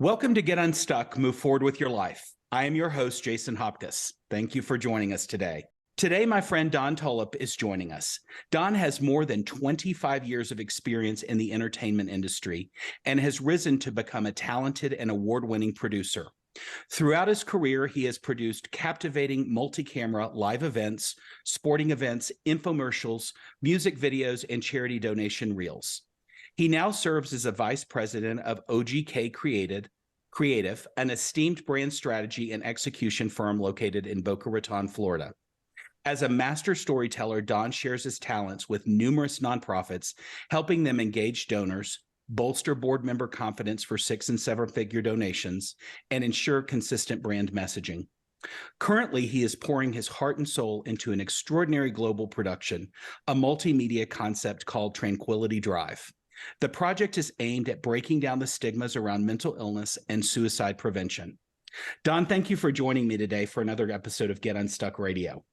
Welcome to Get Unstuck, Move Forward with Your Life. I am your host, Jason Hopkins. Thank you for joining us today. Today, my friend Don Tulip is joining us. Don has more than 25 years of experience in the entertainment industry and has risen to become a talented and award-winning producer. Throughout his career, he has produced captivating multi-camera live events, sporting events, infomercials, music videos, and charity donation reels. He now serves as a vice president of OGK Creative, an esteemed brand strategy and execution firm located in Boca Raton, Florida. As a master storyteller, Don shares his talents with numerous nonprofits, helping them engage donors, bolster board member confidence for 6- and 7-figure donations, and ensure consistent brand messaging. Currently, he is pouring his heart and soul into an extraordinary global production, a multimedia concept called Tranquility Drive. The project is aimed at breaking down the stigmas around mental illness and suicide prevention. Don, thank you for joining me today for another episode of Get Unstuck Radio.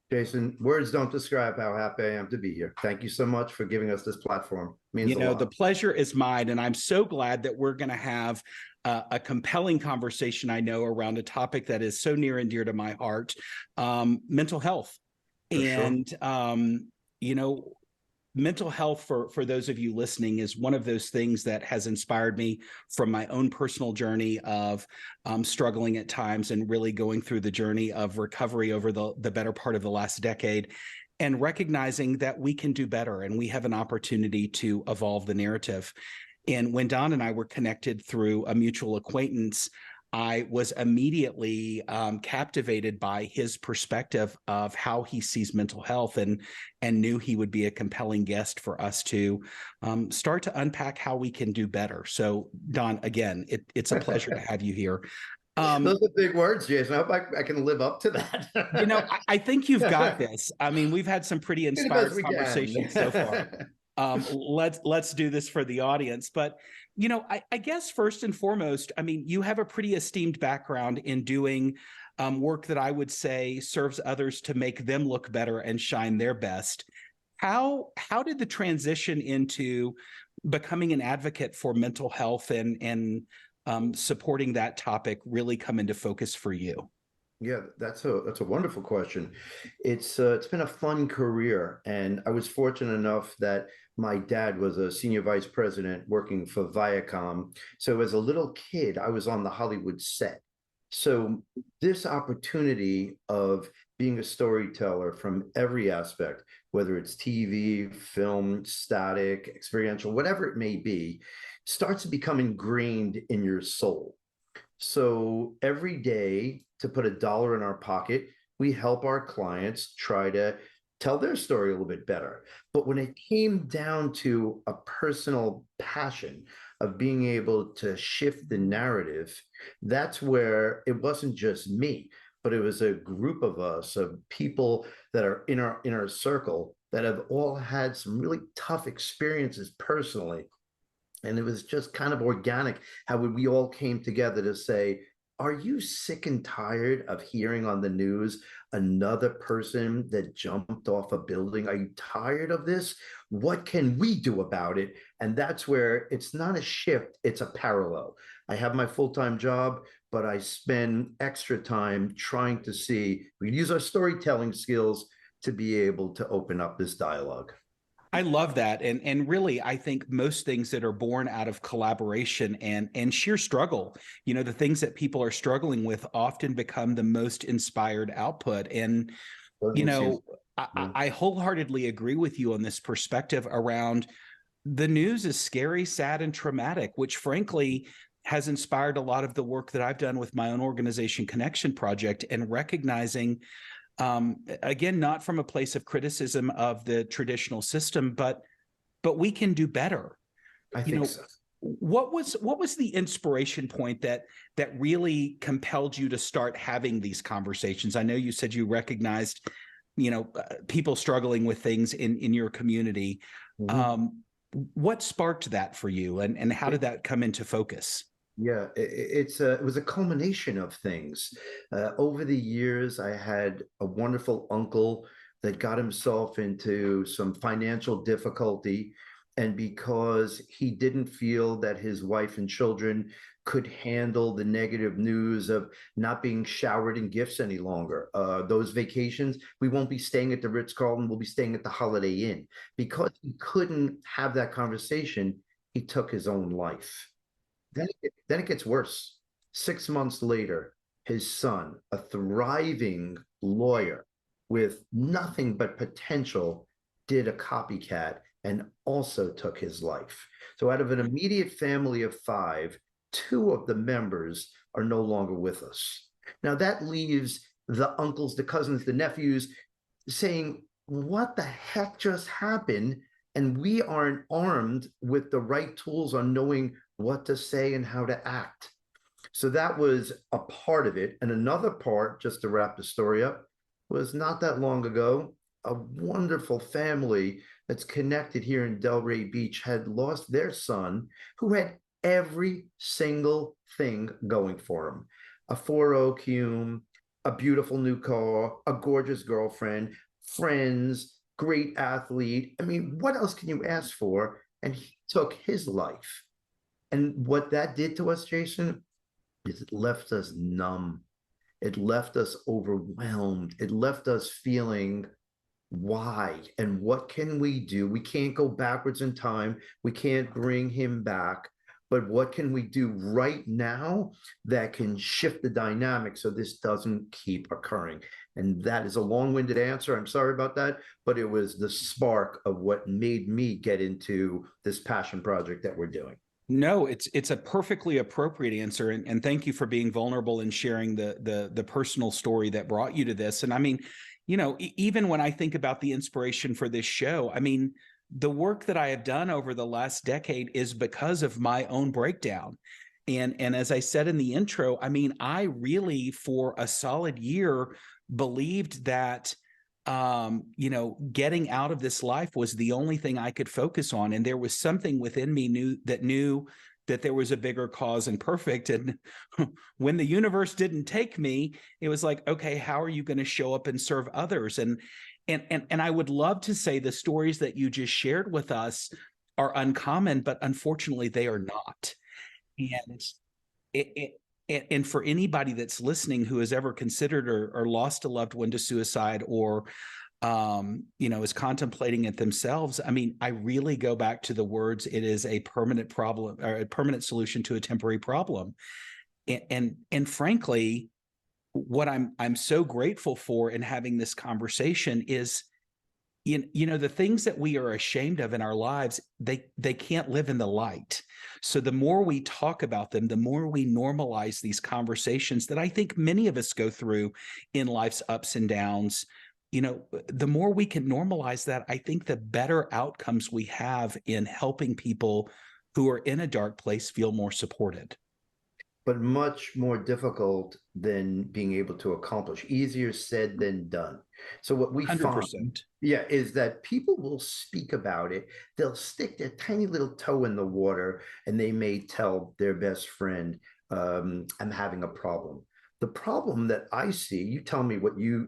Jason, words don't describe how happy I am to be here. Thank you so much for giving us this platform. It means a lot. The pleasure is mine, and I'm so glad that we're going to have a compelling conversation, I know, around a topic that is so near and dear to my heart, mental health. For and, sure. Mental health, for those of you listening, is one of those things that has inspired me from my own personal journey of struggling at times and really going through the journey of recovery over the better part of the last decade, and recognizing that we can do better and we have an opportunity to evolve the narrative. And when Don and I were connected through a mutual acquaintance, I was immediately captivated by his perspective of how he sees mental health, and knew he would be a compelling guest for us to start to unpack how we can do better. So, Don, again, it's a pleasure to have you here. Those are big words, Jason. I hope I can live up to that. I think you've got this. I mean, we've had some pretty inspired conversations so far. Let's do this for the audience. But, I guess first and foremost, I mean, you have a pretty esteemed background in doing work that I would say serves others to make them look better and shine their best. How did the transition into becoming an advocate for mental health and supporting that topic really come into focus for you? Yeah, that's a wonderful question. It's been a fun career, and I was fortunate enough that my dad was a senior vice president working for Viacom. So as a little kid, I was on the Hollywood set. So this opportunity of being a storyteller from every aspect, whether it's TV, film, static, experiential, whatever it may be, starts to become ingrained in your soul. So every day, to put $1 in our pocket, we help our clients try to tell their story a little bit better. But when it came down to a personal passion of being able to shift the narrative, that's where it wasn't just me, but it was a group of us, of people that are in our inner circle that have all had some really tough experiences personally. And it was just kind of organic how we all came together to say, are you sick and tired of hearing on the news another person that jumped off a building? Are you tired of this? What can we do about it? And that's where it's not a shift, it's a parallel. I have my full-time job, but I spend extra time trying to see, we use our storytelling skills to be able to open up this dialogue. I love that. And really, I think most things that are born out of collaboration and sheer struggle, the things that people are struggling with often become the most inspired output. And, I wholeheartedly agree with you on this perspective around the news is scary, sad, and traumatic, which frankly has inspired a lot of the work that I've done with my own organization, Connection Project, and recognizing again, not from a place of criticism of the traditional system, but we can do better. I think so. What was the inspiration point that really compelled you to start having these conversations? I know you said you recognized, people struggling with things in your community. Mm-hmm. What sparked that for you, and how did that come into focus? Yeah, it was a culmination of things. Over the years, I had a wonderful uncle that got himself into some financial difficulty. And because he didn't feel that his wife and children could handle the negative news of not being showered in gifts any longer. Those vacations, we won't be staying at the Ritz-Carlton, we'll be staying at the Holiday Inn. Because he couldn't have that conversation, he took his own life. Then it gets worse. 6 months later, his son, a thriving lawyer with nothing but potential, did a copycat and also took his life. So out of an immediate family of 5, 2 of the members are no longer with us. Now that leaves the uncles, the cousins, the nephews saying, what the heck just happened? And we aren't armed with the right tools on knowing what to say and how to act. So that was a part of it. And another part, just to wrap the story up, was not that long ago, a wonderful family that's connected here in Delray Beach had lost their son, who had every single thing going for him. A 4.0 cum, a beautiful new car, a gorgeous girlfriend, friends, great athlete. I mean, what else can you ask for? And he took his life. And what that did to us, Jason, is it left us numb. It left us overwhelmed. It left us feeling, why and what can we do? We can't go backwards in time. We can't bring him back. But what can we do right now that can shift the dynamic so this doesn't keep occurring? And that is a long-winded answer. I'm sorry about that, but it was the spark of what made me get into this passion project that we're doing. No, it's a perfectly appropriate answer, and thank you for being vulnerable and sharing the personal story that brought you to this. And I mean, even when I think about the inspiration for this show, I mean, the work that I have done over the last decade is because of my own breakdown. And as I said in the intro, I mean, I really for a solid year believed that getting out of this life was the only thing I could focus on. And there was something within me knew that there was a bigger cause and perfect. And when the universe didn't take me, it was like, okay, how are you going to show up and serve others? And I would love to say the stories that you just shared with us are uncommon, but unfortunately they are not. And for anybody that's listening who has ever considered or lost a loved one to suicide or, is contemplating it themselves, I mean, I really go back to the words, it is a permanent problem or a permanent solution to a temporary problem. And frankly, what I'm so grateful for in having this conversation is, the things that we are ashamed of in our lives, they can't live in the light. So the more we talk about them, the more we normalize these conversations that I think many of us go through in life's ups and downs. The more we can normalize that, I think the better outcomes we have in helping people who are in a dark place feel more supported. But much more difficult than being able to accomplish. Easier said than done. So what we 100%. find, is that people will speak about it. They'll stick their tiny little toe in the water, and they may tell their best friend, "I'm having a problem." The problem that I see, you tell me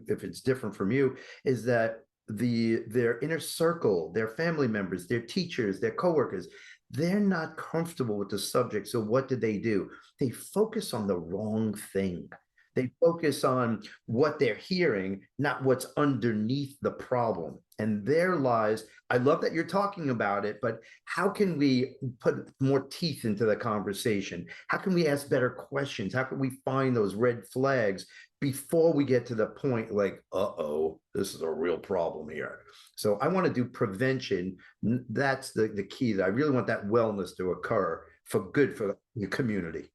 if it's different from you, is that their inner circle, their family members, their teachers, their coworkers, they're not comfortable with the subject. So what do? They focus on the wrong thing. They focus on what they're hearing, not what's underneath the problem. And there lies, I love that you're talking about it, but how can we put more teeth into the conversation? How can we ask better questions? How can we find those red flags before we get to the point like, uh-oh, this is a real problem here? So I want to do prevention. That's the key. That I really want that wellness to occur for the community.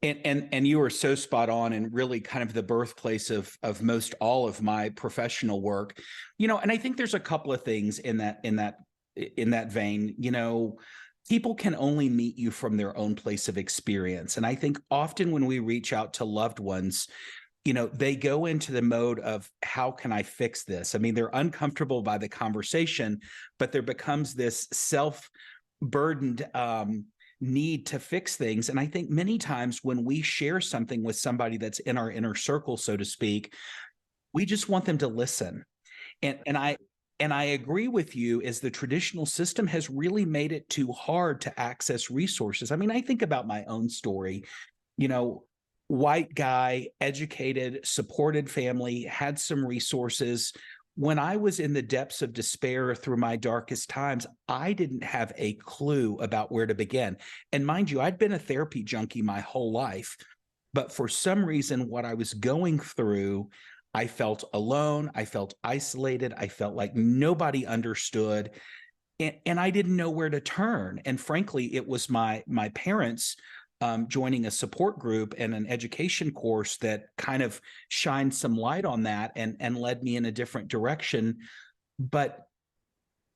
And you are so spot on, and really kind of the birthplace of most all of my professional work, and I think there's a couple of things in that vein. People can only meet you from their own place of experience. And I think often when we reach out to loved ones, they go into the mode of, how can I fix this? I mean, they're uncomfortable by the conversation, but there becomes this self-burdened need to fix things. And I think many times when we share something with somebody that's in our inner circle, so to speak, we just want them to listen. And And I agree with you, as the traditional system has really made it too hard to access resources. I mean, I think about my own story, you know, white guy, educated, supported family, had some resources. When I was in the depths of despair through my darkest times, I didn't have a clue about where to begin. And mind you, I'd been a therapy junkie my whole life. But for some reason, what I was going through, I felt alone. I felt isolated. I felt like nobody understood. And I didn't know where to turn. And frankly, it was my parents joining a support group and an education course that kind of shined some light on that and led me in a different direction. But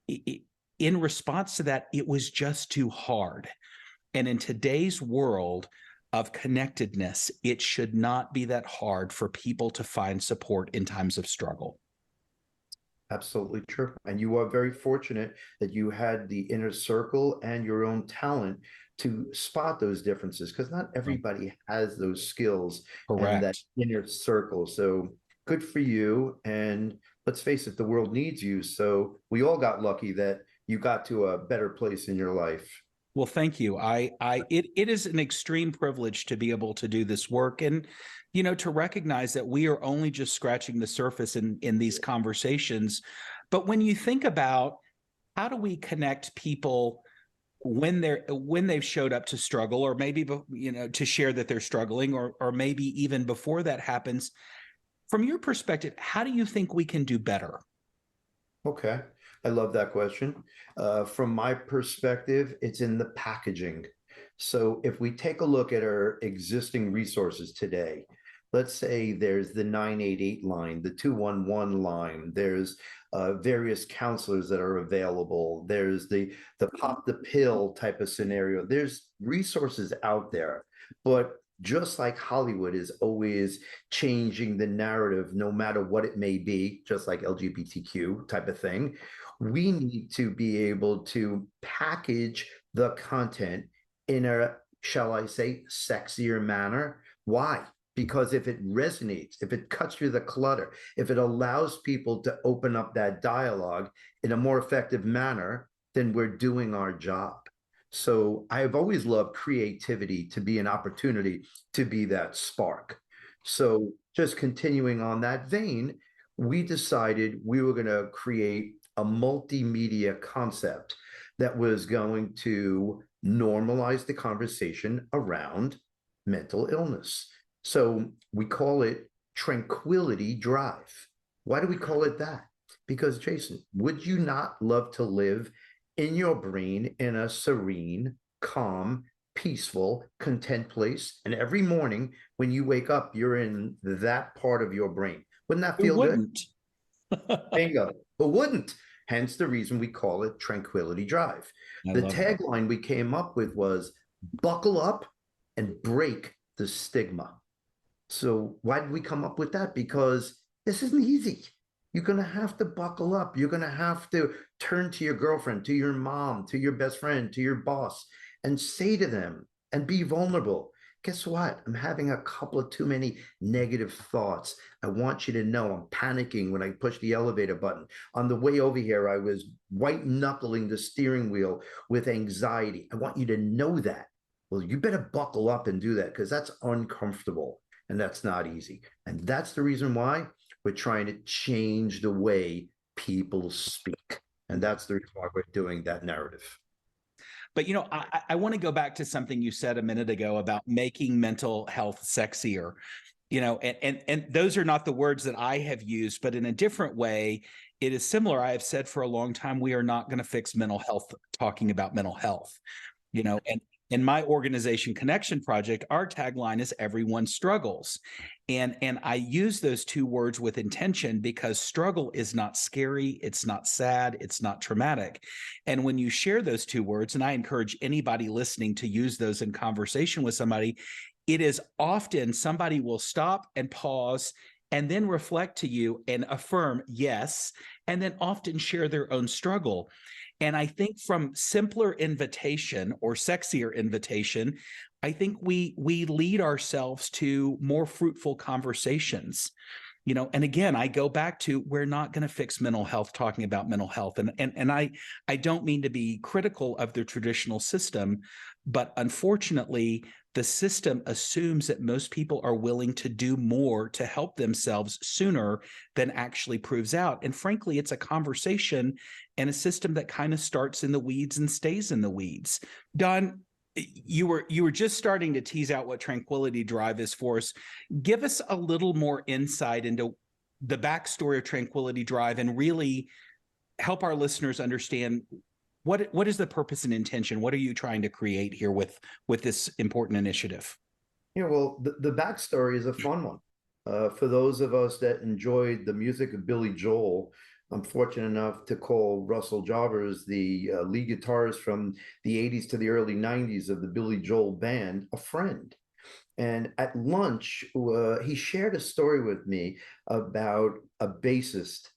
in response to that, it was just too hard. And in today's world of connectedness, it should not be that hard for people to find support in times of struggle. Absolutely true. And you are very fortunate that you had the inner circle and your own talent to spot those differences, because not everybody has those skills and that Correct. inner circle. So good for you. And let's face it, the world needs you. So we all got lucky that you got to a better place in your life. Well, thank you. It is an extreme privilege to be able to do this work, and, to recognize that we are only just scratching the surface in these conversations. But when you think about how do we connect people when they've showed up to struggle, or maybe, to share that they're struggling, or maybe even before that happens, from your perspective, how do you think we can do better? Okay. I love that question. From my perspective, it's in the packaging. So if we take a look at our existing resources today, let's say there's the 988 line, the 211 line, there's various counselors that are available, there's the pop the pill type of scenario. There's resources out there, but just like Hollywood is always changing the narrative, no matter what it may be, just like LGBTQ type of thing, we need to be able to package the content in a, shall I say, sexier manner. Why? Because if it resonates, if it cuts through the clutter, if it allows people to open up that dialogue in a more effective manner, then we're doing our job. So I've always loved creativity to be an opportunity to be that spark. So just continuing on that vein, we decided we were going to create a multimedia concept that was going to normalize the conversation around mental illness. So we call it Tranquility Drive. Why do we call it that? Because, Jason, would you not love to live in your brain in a serene, calm, peaceful, content place? And every morning when you wake up, you're in that part of your brain. Wouldn't that Who feel good? wouldn't? Bingo. But wouldn't. Hence the reason we call it Tranquility Drive. I The love that. tagline we came up with was buckle up and break the stigma. So why did we come up with that? Because this isn't easy. You're going to have to buckle up. You're going to have to turn to your girlfriend, to your mom, to your best friend, to your boss, and say to them and be vulnerable. Guess what? I'm having a couple of too many negative thoughts. I want you to know I'm panicking when I push the elevator button. On the way over here, I was white knuckling the steering wheel with anxiety. I want you to know that. Well, you better buckle up and do that, because that's uncomfortable and that's not easy. And that's the reason why we're trying to change the way people speak. And that's the reason why we're doing that narrative. But I want to go back to something you said a minute ago about making mental health sexier. And those are not the words that I have used, but in a different way, it is similar. I have said for a long time, we are not going to fix mental health talking about mental health. And in my organization Connection Project, our tagline is everyone struggles. And I use those two words with intention, because struggle is not scary, it's not sad, it's not traumatic. And when you share those two words, and I encourage anybody listening to use those in conversation with somebody, it is often somebody will stop and pause and then reflect to you and affirm yes, and then often share their own struggle. And I think from simpler invitation or sexier invitation, I think we lead ourselves to more fruitful conversations. And again, I go back to, we're not going to fix mental health talking about mental health. And I don't mean to be critical of the traditional system, but unfortunately, the system assumes that most people are willing to do more to help themselves sooner than actually proves out. And frankly, it's a conversation and a system that kind of starts in the weeds and stays in the weeds. Don, you were just starting to tease out what Tranquility Drive is for us. Give us a little more insight into the backstory of Tranquility Drive and really help our listeners understand what is the purpose and intention. What are you trying to create here with this important initiative? Well, the backstory is a fun one. For those of us that enjoyed the music of Billy Joel, I'm fortunate enough to call Russell Jarvis, the lead guitarist from the 80s to the early 90s of the Billy Joel band, a friend. And at lunch, he shared a story with me about a bassist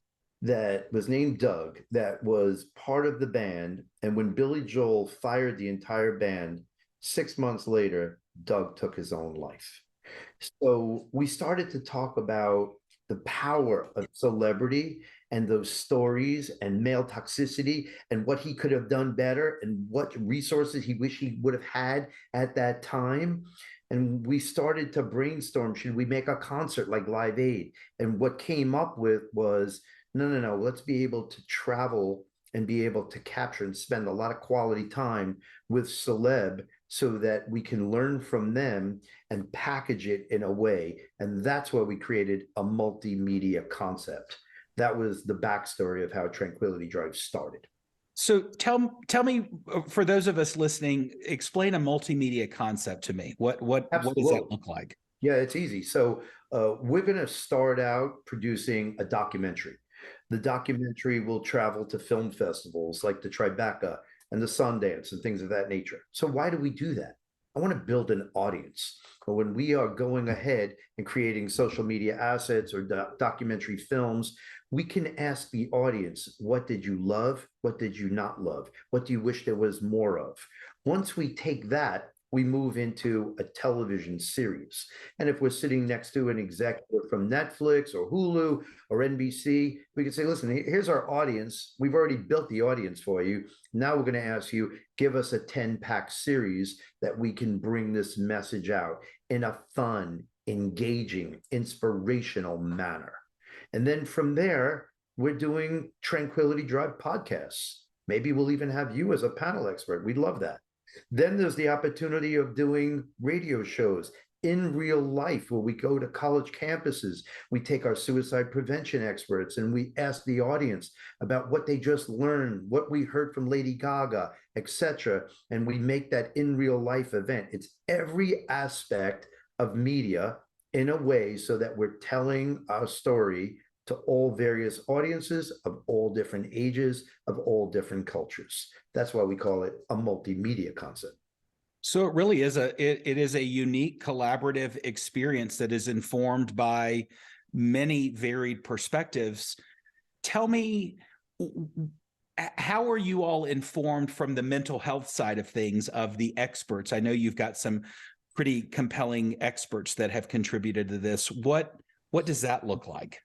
that was named Doug, that was part of the band. And when Billy Joel fired the entire band, 6 months later, Doug took his own life. So we started to talk about the power of celebrity and those stories and male toxicity and what he could have done better and what resources he wished he would have had at that time. And we started to brainstorm, should we make a concert like Live Aid? And what came up with was, no, let's be able to travel and be able to capture and spend a lot of quality time with celeb so that we can learn from them and package it in a way. And that's why we created a multimedia concept. That was the backstory of how Tranquility Drive started. So tell me, for those of us listening, explain a multimedia concept to me. What does that look like? Yeah, it's easy. So we're going to start out producing a documentary. The documentary will travel to film festivals like the Tribeca and the Sundance and things of that nature. So why do we do that? I want to build an audience. But when we are going ahead and creating social media assets or documentary films, we can ask the audience, what did you love? What did you not love? What do you wish there was more of? Once we take that, we move into a television series. And if we're sitting next to an executive from Netflix or Hulu or NBC, we can say, listen, here's our audience. We've already built the audience for you. Now we're going to ask you, give us a 10-pack series that we can bring this message out in a fun, engaging, inspirational manner. And then from there, we're doing Tranquility Drive podcasts. Maybe we'll even have you as a panel expert. We'd love that. Then there's the opportunity of doing radio shows in real life where we go to college campuses. We take our suicide prevention experts and we ask the audience about what they just learned, what we heard from Lady Gaga, etc. And we make that in real life event. It's every aspect of media in a way so that we're telling our story to all various audiences of all different ages, of all different cultures. That's why we call it a multimedia concept. So it really is it is a unique collaborative experience that is informed by many varied perspectives. Tell me, how are you all informed from the mental health side of things of the experts? I know you've got some pretty compelling experts that have contributed to this. What does that look like?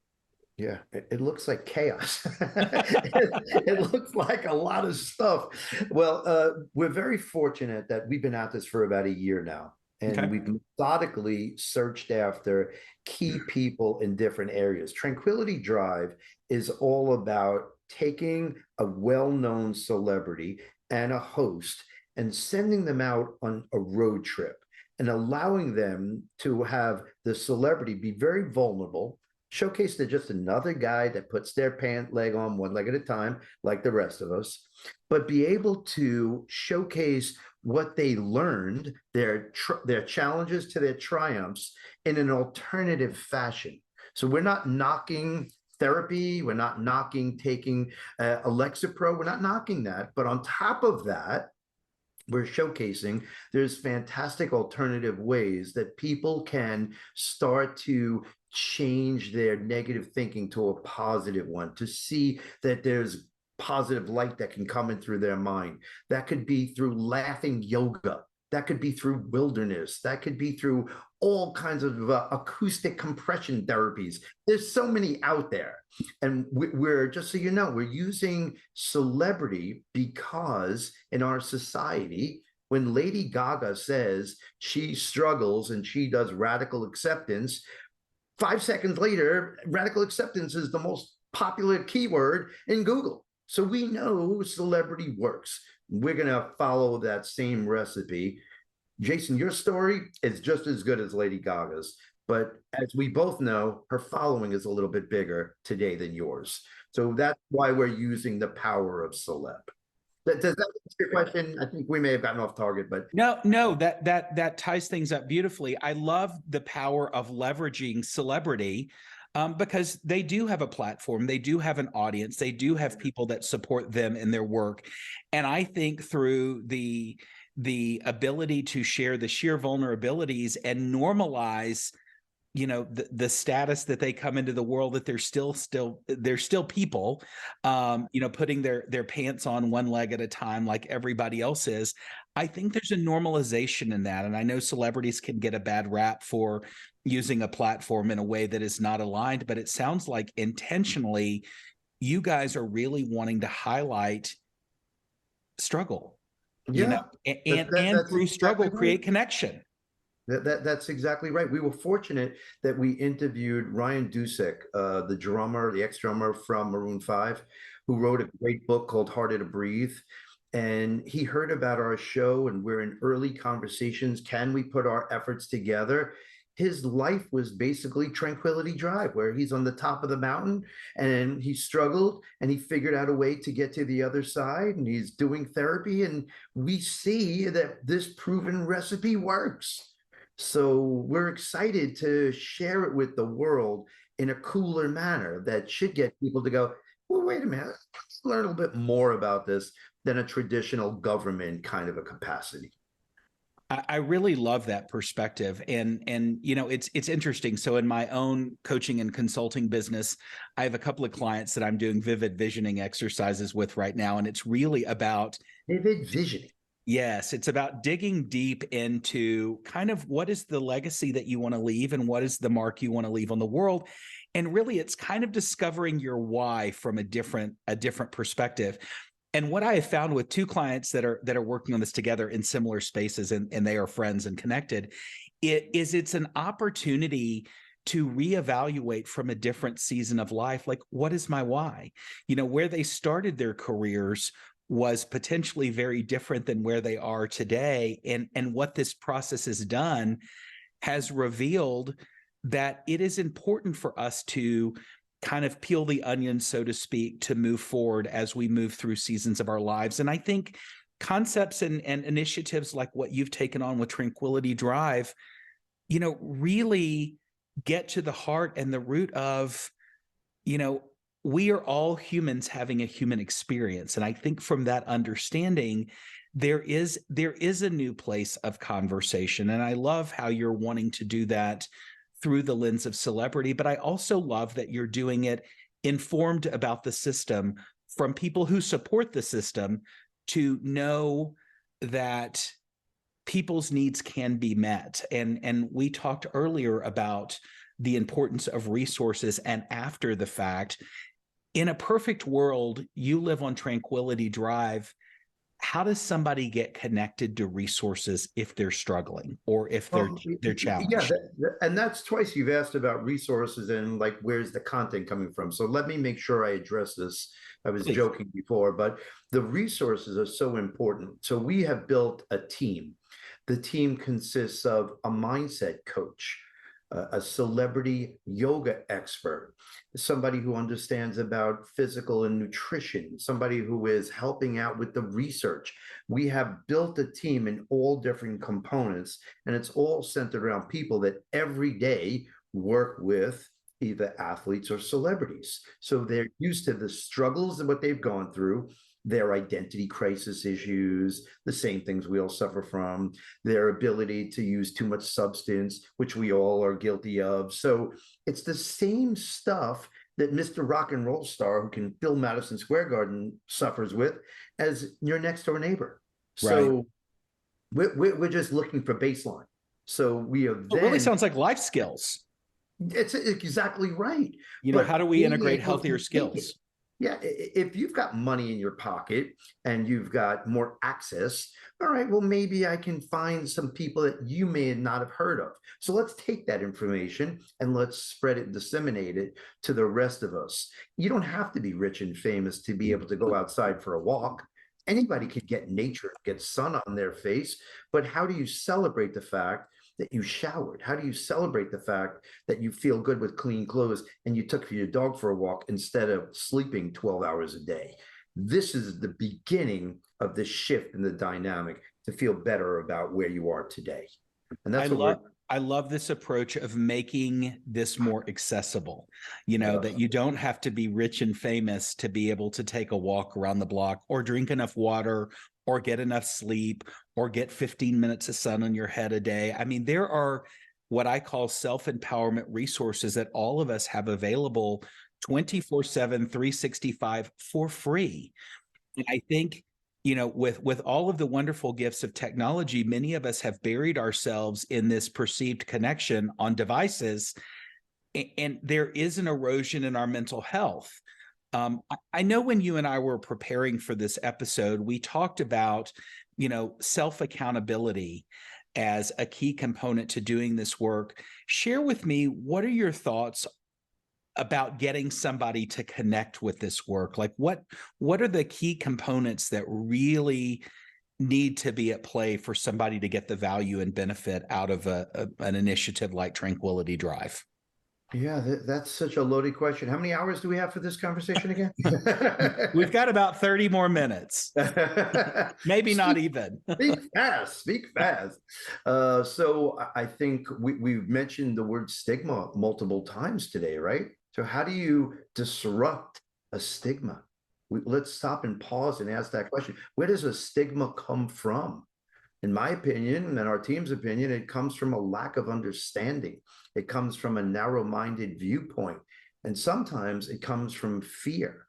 Yeah, it looks like chaos. It looks like a lot of stuff. Well, we're very fortunate that we've been at this for about a year now, and we've methodically searched after key people in different areas. Tranquility Drive is all about taking a well-known celebrity and a host and sending them out on a road trip and allowing them to have the celebrity be very vulnerable, showcase they're just another guy that puts their pant leg on one leg at a time, like the rest of us, but be able to showcase what they learned, their challenges to their triumphs in an alternative fashion. So we're not knocking therapy, we're not knocking taking Alexapro, we're not knocking that, but on top of that, we're showcasing there's fantastic alternative ways that people can start to change their negative thinking to a positive one, to see that there's positive light that can come in through their mind. That could be through laughing yoga. That could be through wilderness. That could be through all kinds of acoustic compression therapies. There's so many out there. And we're, just so you know, we're using celebrity because in our society, when Lady Gaga says she struggles and she does radical acceptance, 5 seconds later, radical acceptance is the most popular keyword in Google. So we know celebrity works. We're going to follow that same recipe. Jason, your story is just as good as Lady Gaga's, but as we both know, her following is a little bit bigger today than yours. So that's why we're using the power of celeb. Does that answer your question? I think we may have gotten off target, but no, that ties things up beautifully. I love the power of leveraging celebrity, because they do have a platform, they do have an audience, they do have people that support them in their work, and I think through the ability to share the sheer vulnerabilities and normalize, the status that they come into the world, that they're still people, putting their pants on one leg at a time like everybody else is. I think there's a normalization in that. And I know celebrities can get a bad rap for using a platform in a way that is not aligned, but it sounds like intentionally you guys are really wanting to highlight struggle, yeah, and that's through struggle, exactly right. create connection. That's exactly right. We were fortunate that we interviewed Ryan Dusek, the drummer, the ex-drummer from Maroon 5, who wrote a great book called Harder to Breathe. And he heard about our show, and we're in early conversations. Can we put our efforts together? His life was basically Tranquility Drive, where he's on the top of the mountain and he struggled and he figured out a way to get to the other side, and he's doing therapy. And we see that this proven recipe works. So we're excited to share it with the world in a cooler manner that should get people to go, well, wait a minute, let's learn a little bit more about this than a traditional government kind of a capacity. I really love that perspective, and it's interesting. So in my own coaching and consulting business, I have a couple of clients that I'm doing vivid visioning exercises with right now, and it's really about Vivid visioning. yes, it's about digging deep into kind of what is the legacy that you want to leave and what is the mark you want to leave on the world. And really it's kind of discovering your why from a different perspective. And what I have found with two clients that are working on this together in similar spaces, and they are friends and connected, it's an opportunity to reevaluate from a different season of life. Like, what is my why? Where they started their careers was potentially very different than where they are today. And what this process has done has revealed that it is important for us to kind of peel the onion, so to speak, to move forward as we move through seasons of our lives. And I think concepts and initiatives like what you've taken on with Tranquility Drive, really get to the heart and the root of, we are all humans having a human experience. And I think from that understanding, there is a new place of conversation. And I love how you're wanting to do that through the lens of celebrity, but I also love that you're doing it informed about the system from people who support the system, to know that people's needs can be met. And we talked earlier about the importance of resources and after the fact. In a perfect world, you live on Tranquility Drive. How does somebody get connected to resources if they're struggling or if they're challenged? Yeah, and that's twice you've asked about resources and like where's the content coming from. So let me make sure I address this. I was Please. joking before, but the resources are so important. So we have built a team. The team consists of a mindset coach, a celebrity yoga expert, somebody who understands about physical and nutrition, somebody who is helping out with the research. We have built a team in all different components, and it's all centered around people that every day work with either athletes or celebrities. So they're used to the struggles of what they've gone through, their identity crisis issues, the same things we all suffer from, their ability to use too much substance, which we all are guilty of. So it's the same stuff that Mr. Rock and Roll star who can fill Madison Square Garden suffers with as your next door neighbor. Right. So We're just looking for baseline. So we are It really then, sounds like life skills. it's exactly right. You know, how But do we being integrate able healthier to take it, skills? yeah, if you've got money in your pocket and you've got more access, all right, well, maybe I can find some people that you may not have heard of. So let's take that information and let's spread it and disseminate it to the rest of us. You don't have to be rich and famous to be able to go outside for a walk. Anybody could get nature, get sun on their face, but how do you celebrate the fact that you showered? How do you celebrate the fact that you feel good with clean clothes and you took your dog for a walk instead of sleeping 12 hours a day? This is the beginning of the shift in the dynamic to feel better about where you are today. And I that's what love I love this approach of making this more accessible. You know, that you don't have to be rich and famous to be able to take a walk around the block or drink enough water or get enough sleep or get 15 minutes of sun on your head a day. I mean, there are what I call self-empowerment resources that all of us have available 24/7, 365 for free. And I think, you know, with all of the wonderful gifts of technology, many of us have buried ourselves in this perceived connection on devices, and there is an erosion in our mental health. I know when you and I were preparing for this episode, we talked about, you know, self accountability as a key component to doing this work. Share with me, what are your thoughts about getting somebody to connect with this work? Like what are the key components that really need to be at play for somebody to get the value and benefit out of an initiative like Tranquility Drive? Yeah, that's such a loaded question. How many hours do we have for this conversation again? We've got about 30 more minutes. Maybe not even. Speak fast, speak fast. So I think we've mentioned the word stigma multiple times today, right? So how do you disrupt a stigma? Let's stop and pause and ask that question. Where does a stigma come from? In my opinion, and our team's opinion, it comes from a lack of understanding. It comes from a narrow-minded viewpoint. And sometimes it comes from fear.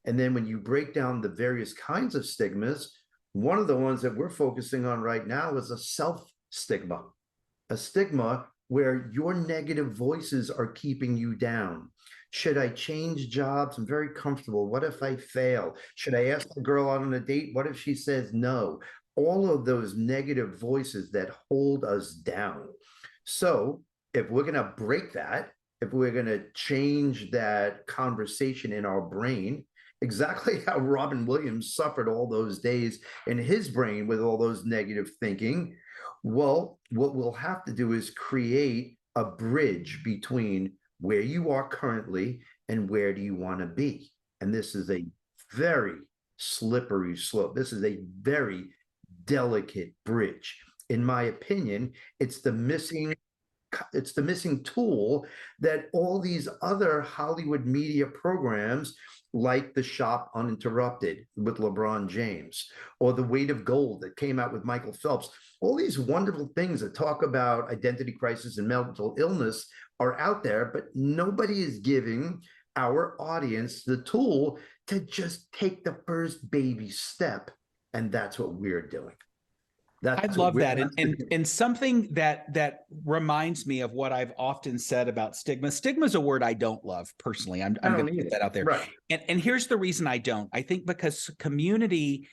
And then when you break down the various kinds of stigmas, one of the ones that we're focusing on right now is a self-stigma, a stigma where your negative voices are keeping you down. Should I change jobs? I'm very comfortable. What if I fail? Should I ask the girl out on a date? What if she says no? All of those negative voices that hold us down. So if we're going to break that, if we're going to change that conversation in our brain, exactly how Robin Williams suffered all those days in his brain with all those negative thinking, well, what we'll have to do is create a bridge between where you are currently and where do you want to be. And this is a very slippery slope. This is a very delicate bridge. In my opinion, it's the missing tool that all these other Hollywood media programs like The Shop Uninterrupted with LeBron James, or The Weight of Gold that came out with Michael Phelps, all these wonderful things that talk about identity crisis and mental illness are out there, but nobody is giving our audience the tool to just take the first baby step. And that's what we're doing. I love that. And something that reminds me of what I've often said about stigma. Stigma is a word I don't love personally. I'm going to put that out there. Right. And here's the reason I don't. I think because community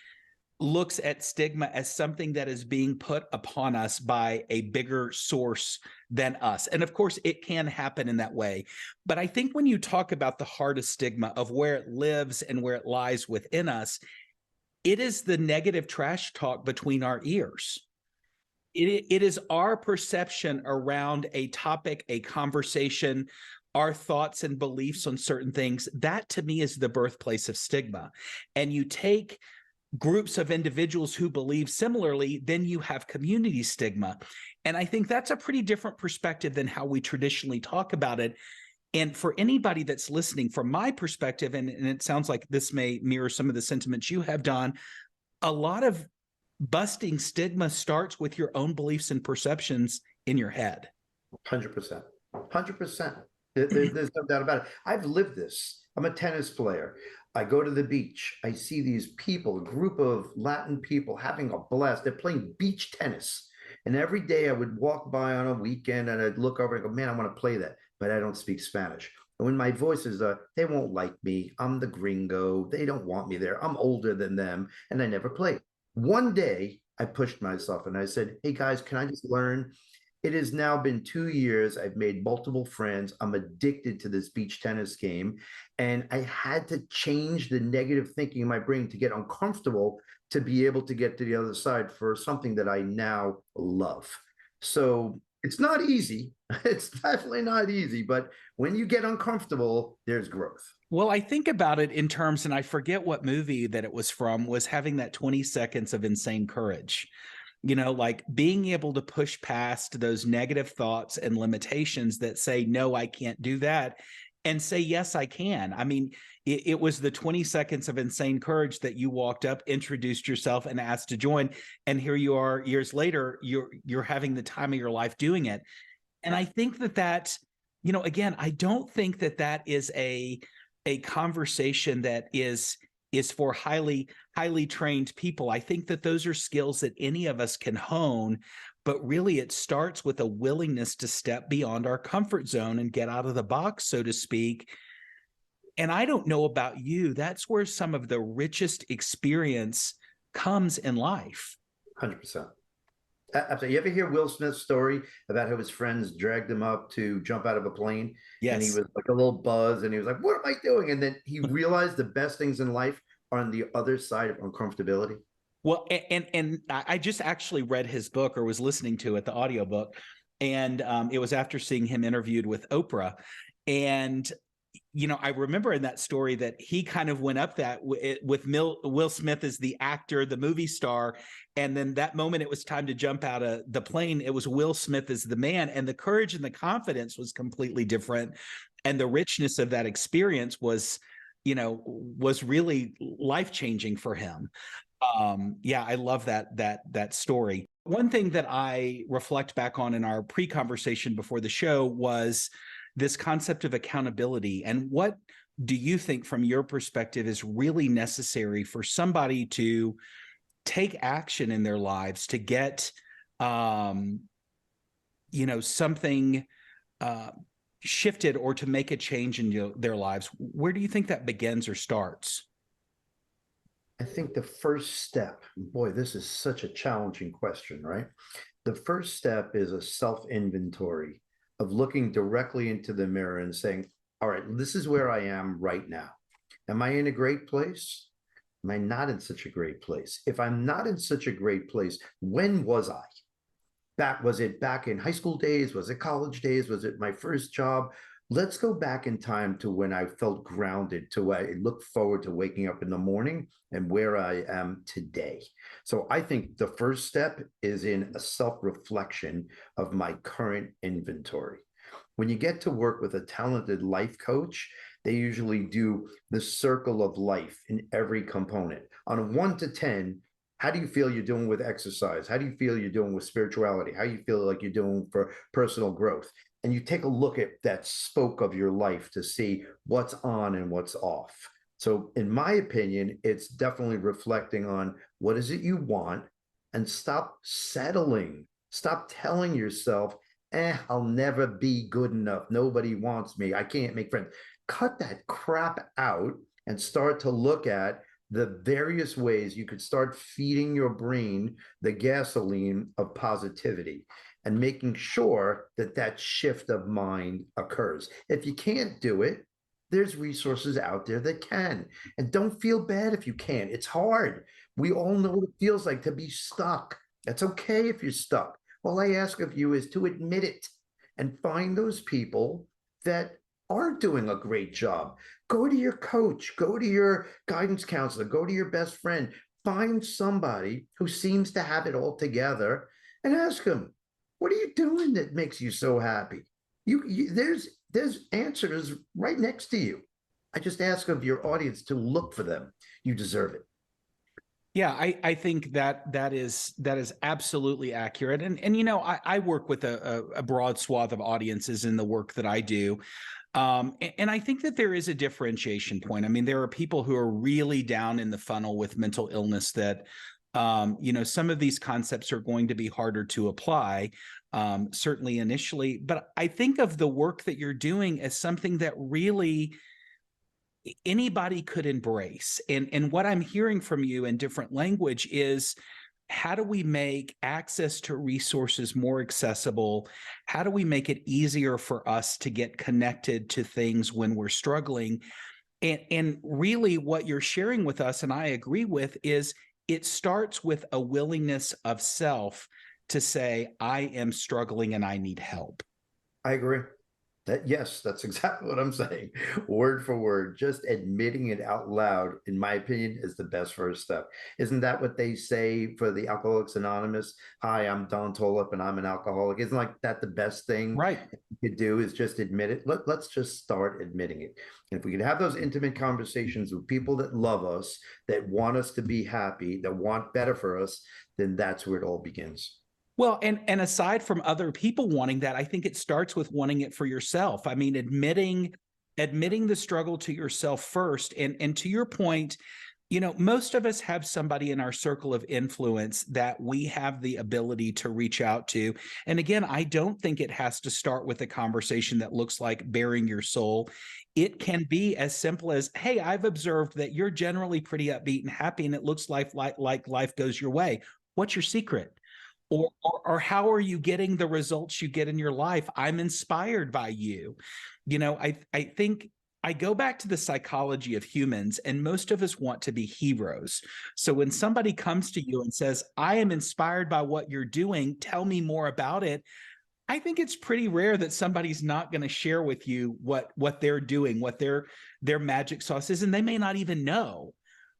looks at stigma as something that is being put upon us by a bigger source than us. And of course, it can happen in that way. But I think when you talk about the heart of stigma, of where it lives and where it lies within us, it is the negative trash talk between our ears. It is our perception around a topic, a conversation, our thoughts and beliefs on certain things. That to me is the birthplace of stigma. And you take groups of individuals who believe similarly, then you have community stigma. And I think that's a pretty different perspective than how we traditionally talk about it. And for anybody that's listening, from my perspective, and it sounds like this may mirror some of the sentiments you have, Don, a lot of busting stigma starts with your own beliefs and perceptions in your head. 100%. 100%. There's no doubt about it. I've lived this. I'm a tennis player. I go to the beach. I see these people, a group of Latin people having a blast. They're playing beach tennis. And every day I would walk by on a weekend and I'd look over and go, man, I want to play that, but I don't speak Spanish. And when my voice is, they won't like me. I'm the gringo. They don't want me there. I'm older than them. And I never played. One day I pushed myself and I said, hey guys, can I just learn? It has now been 2 years. I've made multiple friends. I'm addicted to this beach tennis game. And I had to change the negative thinking in my brain to get uncomfortable to be able to get to the other side for something that I now love. So it's not easy. It's definitely not easy. But when you get uncomfortable, there's growth. Well, I think about it in terms, and I forget what movie that it was from, was having that 20 seconds of insane courage. Like being able to push past those negative thoughts and limitations that say, no, I can't do that, and say, yes, I can. I mean, it was the 20 seconds of insane courage that you walked up, introduced yourself, and asked to join. And here you are years later, you're having the time of your life doing it. And I think that, again, I don't think that is a conversation that is for highly trained people. I think that those are skills that any of us can hone, but really it starts with a willingness to step beyond our comfort zone and get out of the box, so to speak. And I don't know about you, that's where some of the richest experience comes in life. 100%. Absolutely. You ever hear Will Smith's story about how his friends dragged him up to jump out of a plane? Yes. And he was like a little buzz and he was like, what am I doing? And then he realized the best things in life are on the other side of uncomfortability. Well, and I just actually read his book, or was listening to it, the audiobook. And it was after seeing him interviewed with Oprah. And I remember in that story that he kind of went up that with Will Smith as the actor, the movie star. And then that moment it was time to jump out of the plane, it was Will Smith as the man. And the courage and the confidence was completely different. And the richness of that experience was really life-changing for him. I love that story. One thing that I reflect back on in our pre-conversation before the show was this concept of accountability. And what do you think, from your perspective, is really necessary for somebody to take action in their lives to get, something shifted, or to make a change in their lives? Where do you think that begins or starts? I think the first step, boy, this is such a challenging question, right? The first step is a self-inventory of looking directly into the mirror and saying, all right, this is where I am right now. Am I in a great place? Am I not in such a great place? If I'm not in such a great place, when was I? Was it back in high school days? Was it college days? Was it my first job? Let's go back in time to when I felt grounded, to I look forward to waking up in the morning and where I am today. So I think the first step is in a self-reflection of my current inventory. When you get to work with a talented life coach, they usually do the circle of life in every component. On a 1 to 10, how do you feel you're doing with exercise? How do you feel you're doing with spirituality? How do you feel like you're doing for personal growth? And you take a look at that spoke of your life to see what's on and what's off. So in my opinion, it's definitely reflecting on what is it you want, and stop settling. Stop telling yourself, I'll never be good enough. Nobody wants me. I can't make friends. Cut that crap out and start to look at the various ways you could start feeding your brain the gasoline of positivity, and making sure that that shift of mind occurs. If you can't do it, there's resources out there that can. And don't feel bad if you can't. It's hard. We all know what it feels like to be stuck. That's okay if you're stuck. All I ask of you is to admit it and find those people that aren't doing a great job. Go to your coach, go to your guidance counselor, go to your best friend. Find somebody who seems to have it all together and ask them, what are you doing that makes you so happy? There's answers right next to you. I just ask of your audience to look for them. You deserve it. Yeah, I think that is absolutely accurate. And I work with a broad swath of audiences in the work that I do. And I think that there is a differentiation point. I mean, there are people who are really down in the funnel with mental illness that, some of these concepts are going to be harder to apply, certainly initially. But I think of the work that you're doing as something that really anybody could embrace. And what I'm hearing from you in different language is, how do we make access to resources more accessible? How do we make it easier for us to get connected to things when we're struggling? And really what you're sharing with us, and I agree with, is it starts with a willingness of self to say, I am struggling and I need help. I agree. Yes, that's exactly what I'm saying. Word for word, just admitting it out loud, in my opinion, is the best first step. Isn't that what they say for the Alcoholics Anonymous? Hi, I'm Don Tolip and I'm an alcoholic. Isn't like that the best thing Right. you could do is just admit it? Let's just start admitting it. And if we can have those intimate conversations with people that love us, that want us to be happy, that want better for us, then that's where it all begins. Well, and aside from other people wanting that, I think it starts with wanting it for yourself. I mean, admitting the struggle to yourself first. And to your point, most of us have somebody in our circle of influence that we have the ability to reach out to. And again, I don't think it has to start with a conversation that looks like bearing your soul. It can be as simple as, hey, I've observed that you're generally pretty upbeat and happy, and it looks like life goes your way. What's your secret? Or how are you getting the results you get in your life? I'm inspired by you. I think I go back to the psychology of humans, and most of us want to be heroes. So when somebody comes to you and says, I am inspired by what you're doing, tell me more about it, I think it's pretty rare that somebody's not going to share with you what they're doing, what their magic sauce is, and they may not even know.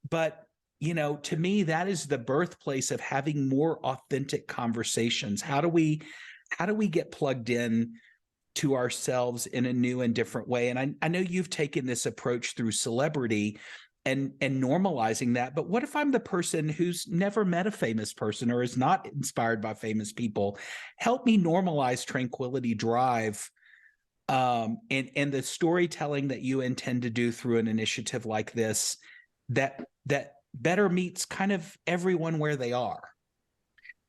But to me, that is the birthplace of having more authentic conversations. How do we get plugged in to ourselves in a new and different way? And I know you've taken this approach through celebrity and normalizing that. But what if I'm the person who's never met a famous person or is not inspired by famous people? Help me normalize Tranquility Drive, and the storytelling that you intend to do through an initiative like this, that better meets kind of everyone where they are.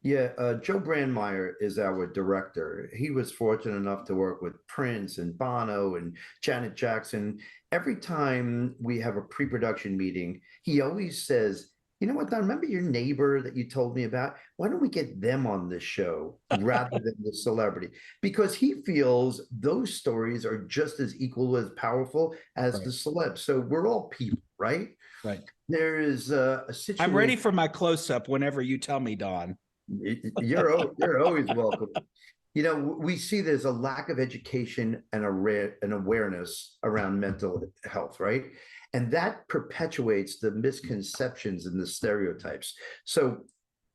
Yeah, Joe Brandmeier is our director. He was fortunate enough to work with Prince and Bono and Janet Jackson. Every time we have a pre-production meeting, he always says, you know what, Don, remember your neighbor that you told me about? Why don't we get them on this show rather than the celebrity? Because he feels those stories are just as equal as powerful as Right. the celebs. So we're all people, right? Right. There is a I'm ready situation. for my close-up whenever you tell me, Don. You're always welcome. We see there's a lack of education and an awareness around mental health, right? And that perpetuates the misconceptions and the stereotypes. So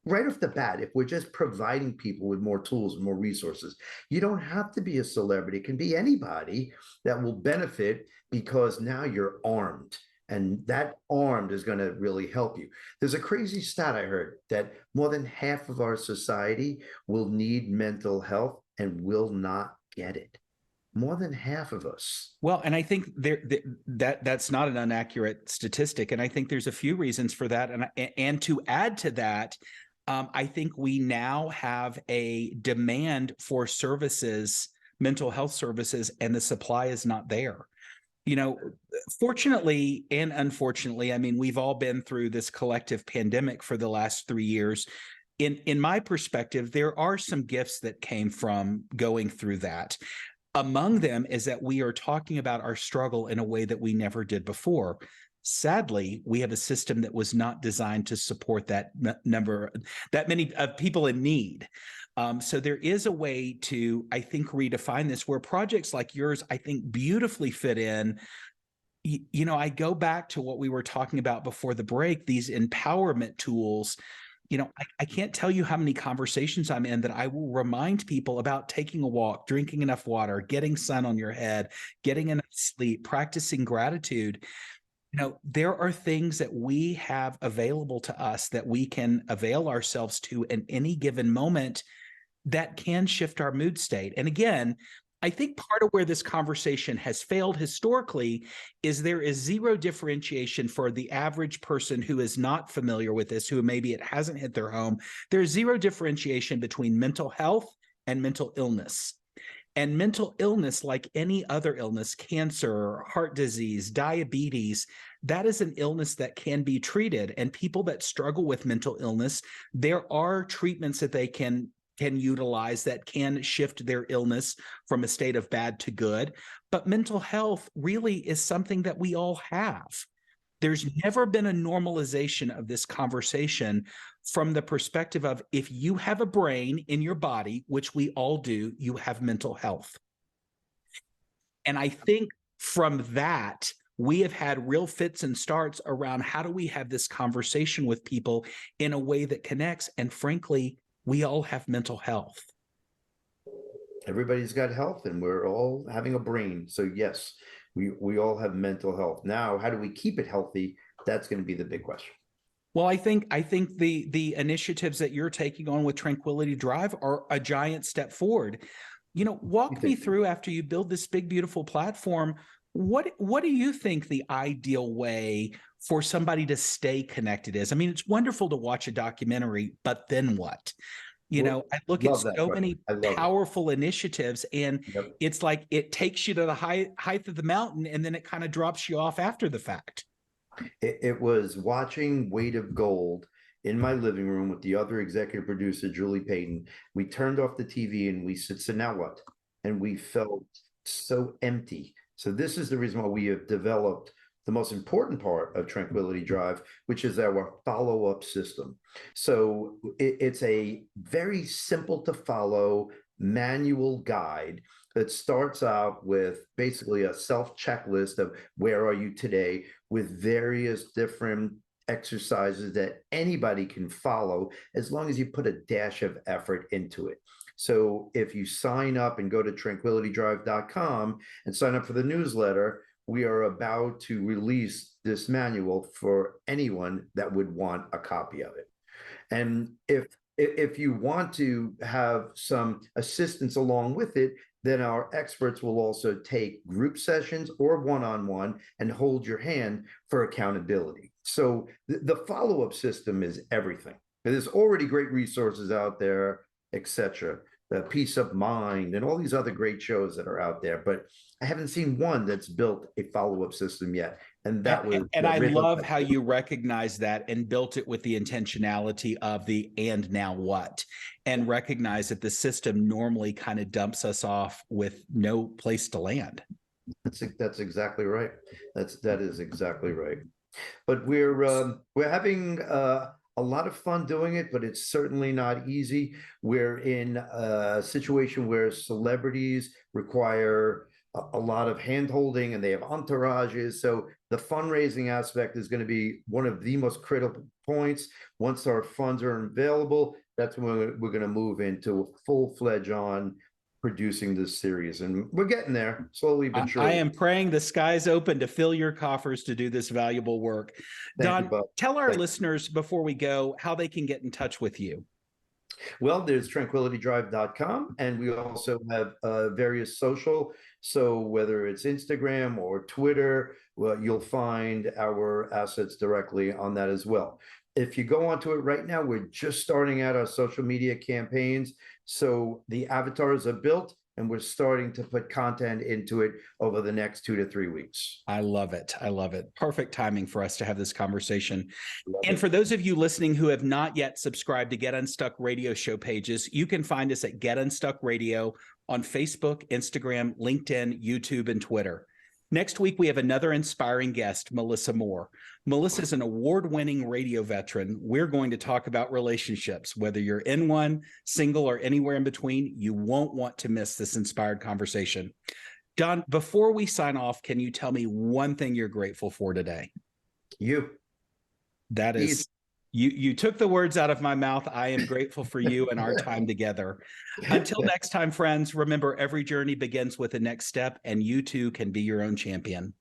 right off the bat, if we're just providing people with more tools and more resources, you don't have to be a celebrity. It can be anybody that will benefit because now you're armed. And that armed is going to really help you. There's a crazy stat I heard that more than half of our society will need mental health and will not get it. More than half of us. Well, and I think that's not an inaccurate statistic, and I think there's a few reasons for that. And to add to that, I think we now have a demand for services, mental health services, and the supply is not there. Fortunately and unfortunately, I mean, we've all been through this collective pandemic for the last 3 years. In my perspective, there are some gifts that came from going through that. Among them is that we are talking about our struggle in a way that we never did before. Sadly, we have a system that was not designed to support that many of people in need. So there is a way to, I think, redefine this, where projects like yours, I think, beautifully fit in. I go back to what we were talking about before the break, these empowerment tools. I can't tell you how many conversations I'm in that I will remind people about taking a walk, drinking enough water, getting sun on your head, getting enough sleep, practicing gratitude. There are things that we have available to us that we can avail ourselves to in any given moment that can shift our mood state. And again, I think part of where this conversation has failed historically is there is zero differentiation for the average person who is not familiar with this, who maybe it hasn't hit their home. There's zero differentiation between mental health and mental illness. And mental illness, like any other illness, cancer, heart disease, diabetes, that is an illness that can be treated. And people that struggle with mental illness, there are treatments that they can utilize that can shift their illness from a state of bad to good. But mental health really is something that we all have. There's never been a normalization of this conversation from the perspective of if you have a brain in your body, which we all do, you have mental health. And I think from that, we have had real fits and starts around how do we have this conversation with people in a way that connects. And frankly, we all have mental health. Everybody's got health and we're all having a brain. So yes, we all have mental health. Now, how do we keep it healthy? That's going to be the big question. Well, I think the initiatives that you're taking on with Tranquility Drive are a giant step forward. Walk me through, after you build this big, beautiful platform, what do you think the ideal way for somebody to stay connected is? I mean, it's wonderful to watch a documentary, but then what? I look at so many powerful initiatives, and it's like it takes you to the height of the mountain, and then it kind of drops you off after the fact. It was watching Weight of Gold in my living room with the other executive producer, Julie Payton. We turned off the TV and we said, so now what? And we felt so empty. So this is the reason why we have developed the most important part of Tranquility Drive, which is our follow-up system. So it's a very simple to follow manual guide that starts out with basically a self-checklist of where are you today, with various different exercises that anybody can follow as long as you put a dash of effort into it. So if you sign up and go to tranquilitydrive.com and sign up for the newsletter, we are about to release this manual for anyone that would want a copy of it. And if you want to have some assistance along with it, then our experts will also take group sessions or one-on-one and hold your hand for accountability. So the follow-up system is everything. There's already great resources out there, etc. The Peace of Mind and all these other great shows that are out there, but I haven't seen one that's built a follow-up system yet. And that was, and I love how you recognize that and built it with the intentionality of the and now what, and recognize that the system normally kind of dumps us off with no place to land. That's exactly right. That is exactly right. But we're having a lot of fun doing it, but it's certainly not easy. We're in a situation where celebrities require a lot of hand-holding and they have entourages. So the fundraising aspect is going to be one of the most critical points. Once our funds are available, that's when we're going to move into full-fledged on producing this series. And we're getting there slowly but surely. I am praying the skies open to fill your coffers to do this valuable work. Don, tell our listeners before we go how they can get in touch with you. Well, there's tranquilitydrive.com, and we also have various social. So whether it's Instagram or Twitter, well, you'll find our assets directly on that as well. If you go onto it right now, we're just starting out our social media campaigns. So the avatars are built and we're starting to put content into it over the next 2 to 3 weeks. I love it. I love it. Perfect timing for us to have this conversation. And for those of you listening who have not yet subscribed to Get Unstuck radio show pages, you can find us at Get Unstuck Radio on Facebook, Instagram, LinkedIn, YouTube, and Twitter. Next week, we have another inspiring guest, Melissa Moore. Melissa is an award-winning radio veteran. We're going to talk about relationships. Whether you're in one, single, or anywhere in between, you won't want to miss this inspired conversation. Don, before we sign off, can you tell me one thing you're grateful for today? You. That is, you took the words out of my mouth. I am grateful for you and our time together. Until next time, friends, remember every journey begins with a next step, and you too can be your own champion.